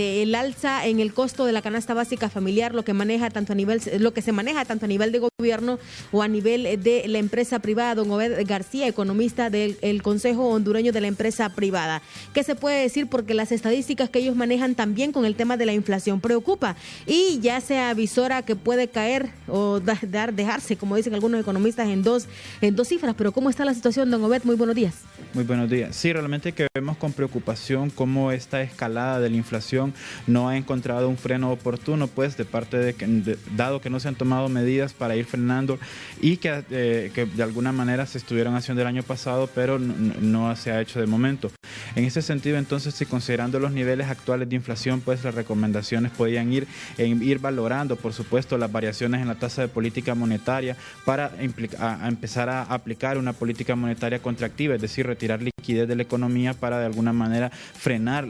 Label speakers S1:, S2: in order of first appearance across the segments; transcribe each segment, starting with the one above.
S1: preocupante el alza en el costo de la canasta básica familiar, lo que se maneja tanto a nivel de gobierno o a nivel de la empresa privada. Don Obed García, economista del Consejo Hondureño de la Empresa Privada. ¿Qué se puede decir? Porque las estadísticas que ellos manejan también con el tema de la inflación preocupa y ya se avisora que puede caer o dejarse, como dicen algunos economistas, en dos cifras. Pero ¿cómo está la situación, don Obed? Muy buenos días.
S2: Muy buenos días. Sí, realmente que vemos con preocupación cómo esta escalada de la inflación no ha encontrado un freno oportuno, pues, de parte dado que no se han tomado medidas para ir frenando y que de alguna manera se estuvieron haciendo el año pasado, pero no se ha hecho de momento. En ese sentido, entonces, si considerando los niveles actuales de inflación, pues las recomendaciones podían ir valorando, por supuesto, las variaciones en la tasa de política monetaria para empezar a aplicar una política monetaria contractiva, es decir, retirar liquidez de la economía para de alguna manera frenar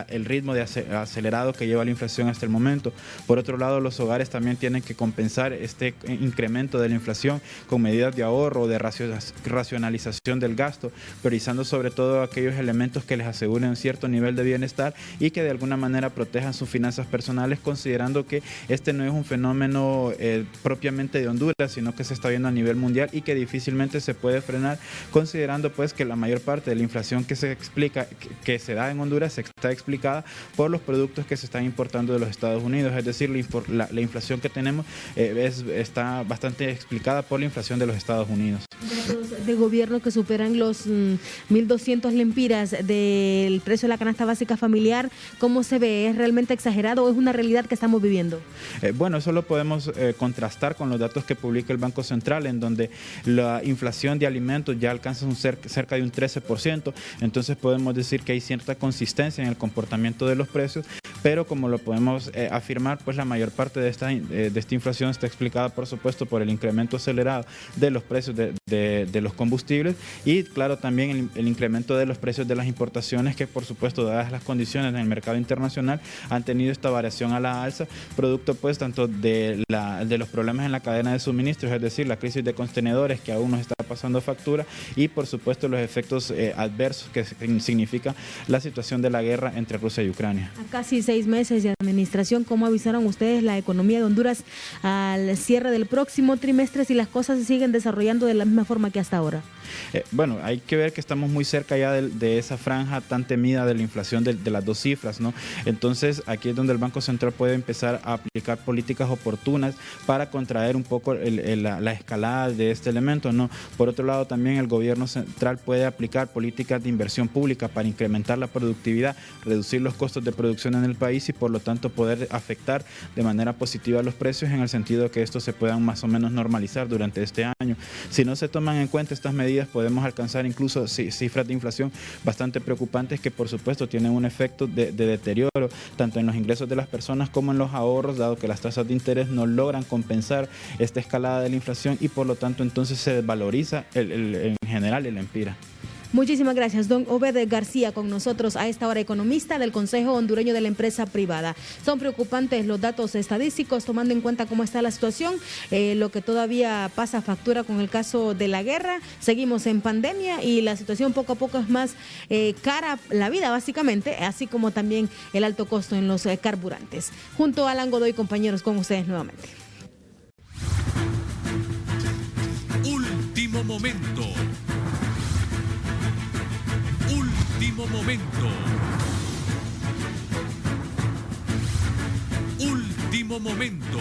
S2: el ritmo de acelerado que lleva la inflación hasta el momento. Por otro lado, los hogares también tienen que compensar este incremento de la inflación con medidas de ahorro o de racionalización del gasto, priorizando sobre todo aquellos elementos que les aseguren cierto nivel de bienestar y que de alguna manera protejan sus finanzas personales, considerando que este no es un fenómeno propiamente de Honduras, sino que se está viendo a nivel mundial y que difícilmente se puede frenar, considerando pues que la mayor parte de la inflación que se da en Honduras está explicada por los productos que se están importando de los Estados Unidos, es decir, la inflación que tenemos está bastante explicada por la inflación de los Estados Unidos.
S1: Datos de gobierno que superan los 1.200 lempiras del precio de la canasta básica familiar, ¿cómo se ve? ¿Es realmente exagerado o es una realidad que estamos viviendo?
S2: Bueno, eso lo podemos contrastar con los datos que publica el Banco Central, en donde la inflación de alimentos ya alcanza cerca de un 13%, entonces podemos decir que hay cierta consistencia en el comportamiento de los precios, pero como lo podemos afirmar, pues la mayor parte de esta inflación está explicada, por supuesto, por el incremento acelerado de los precios de los combustibles y, claro, también el incremento de los precios de las importaciones que, por supuesto, dadas las condiciones en el mercado internacional, han tenido esta variación a la alza, producto, pues, tanto de los problemas en la cadena de suministros, es decir, la crisis de contenedores que aún nos está pasando factura y, por supuesto, los efectos adversos que significa la situación de la guerra entre Rusia y Ucrania.
S1: A casi 6 meses de administración, ¿cómo avisaron ustedes la economía de Honduras al cierre del próximo trimestre si las cosas se siguen desarrollando de la misma forma que hasta ahora?
S2: Bueno, hay que ver que estamos muy cerca ya de esa franja tan temida de la inflación de las dos cifras, ¿no? Entonces, aquí es donde el Banco Central puede empezar a aplicar políticas oportunas para contraer un poco la escalada de este elemento, ¿no? Por otro lado, también el gobierno central puede aplicar políticas de inversión pública para incrementar la productividad, reducir los costos de producción en el país y, por lo tanto, poder afectar de manera positiva los precios en el sentido de que estos se puedan más o menos normalizar durante este año. Si no se toman en cuenta estas medidas, podemos alcanzar incluso cifras de inflación bastante preocupantes que, por supuesto, tienen un efecto de deterioro tanto en los ingresos de las personas como en los ahorros, dado que las tasas de interés no logran compensar esta escalada de la inflación y, por lo tanto, entonces se desvaloriza en general el empira.
S1: Muchísimas gracias, don Obed García, con nosotros a esta hora, economista del Consejo Hondureño de la Empresa Privada. Son preocupantes los datos estadísticos, tomando en cuenta cómo está la situación, lo que todavía pasa factura con el caso de la guerra. Seguimos en pandemia y la situación poco a poco es más cara la vida, básicamente, así como también el alto costo en los carburantes. Junto a Alan Godoy, compañeros, con ustedes nuevamente.
S3: Último momento. Último momento. Último momento.